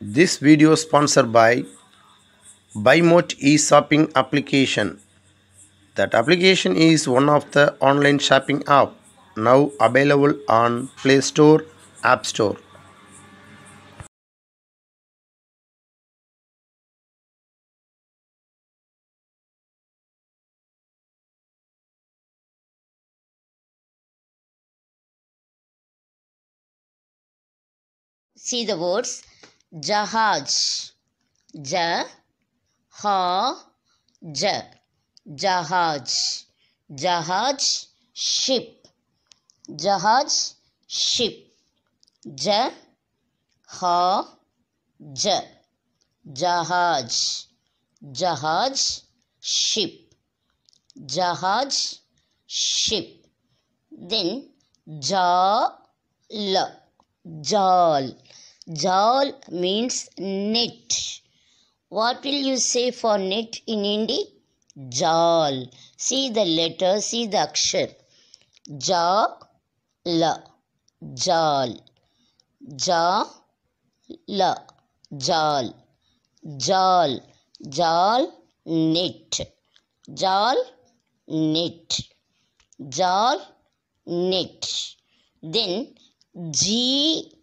This video sponsored by BuyMote e-shopping application. That application is one of the online shopping app now available on Play Store, App Store. See the words Jahaj, Jahaj, Jahaj, Jahaj, ship, Jahaj, ship, Jahaj, Jahaj, Jahaj, ship, Jahaj, ship. Then Jal, Jal. Jal means net. What will you say for net in Hindi? Jal. See the letter, see the akshar. Jal, Jal, Jal, Jal, Jal, Jal, net. Jal, net. Jal, net. Then jeeb,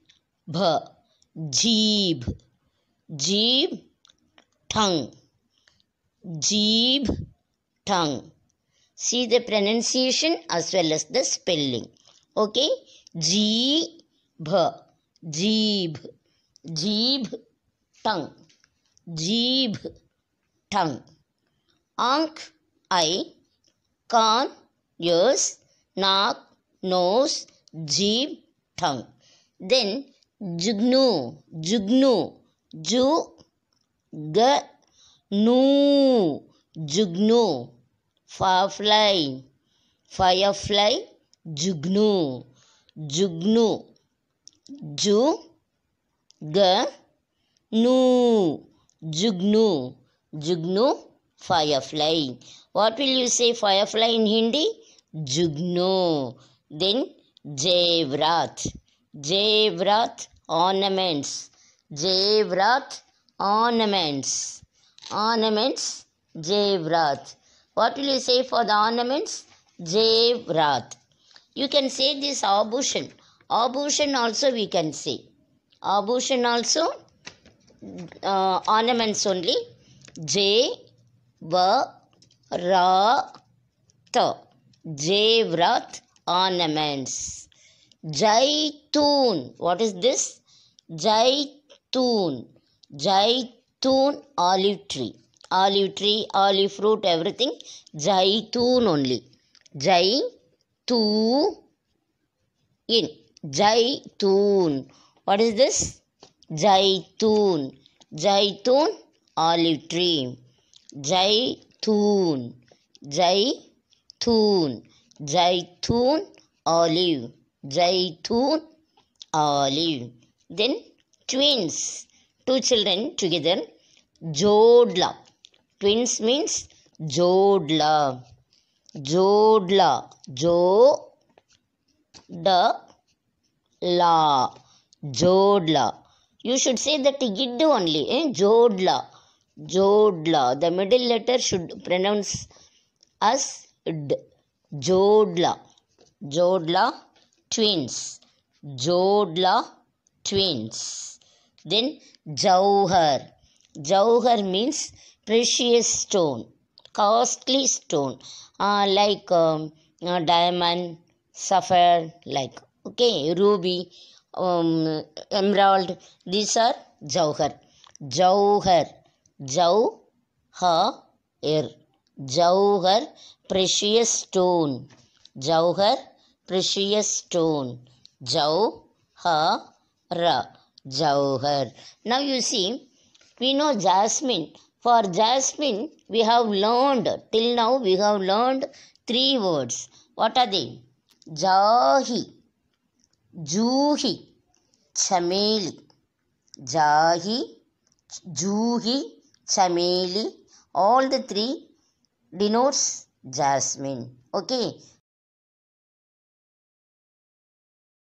jeeb, jeeb, tongue, jeeb, tongue. See the pronunciation as well as the spelling. Okay, jeeb, jeeb, jeeb, tongue, jeeb, tongue. Ank, eye, can't, ears, naak, nose, jeeb, tongue. Then jugnu, jugnu, nu, jugnu, firefly, firefly, jugnu, jugnu, nu, jugnu, jugnu, firefly. What will you say firefly in Hindi? Jugnu. Then Jevrat. Jevrat, ornaments. Jevrat, ornaments. Ornaments, Jevrat. What will you say for the ornaments? Jevrat. You can say this abhushan. Abhushan also we can say. Abhushan also ornaments only. Jevrat. Jevrat, ornaments. Jaitun. What is this? Jaitun. Jaitun, olive tree. Olive tree, olive fruit, everything. Jaitun only. Jaitun. Jaitun. What is this? Jaitun. Jaitun, olive tree. Jaitun. Jaitun. Jaitun, olive. Jaitun, olive. Then twins. Two children together. Jodla. Twins means Jodla. Jodla. Jodla. Jodla. You should say that gid only. Jodla. Jodla. The middle letter should pronounce as d. Jodla. Jodla, twins. Jodla, twins. Then Jauhar. Jauhar means precious stone, costly stone, like diamond, sapphire, like, okay, ruby, emerald. These are Jauhar. Jauhar. Jauhar. Jauhar, precious stone. Jauhar, precious stone. Jauhar. Jauhar. Now you see, we know jasmine. For jasmine, we have learned, till now we have learned 3 words. What are they? Jahi, Juhi, Chameli. Jahi, Juhi, Chameli. All the 3 denotes jasmine. Okay.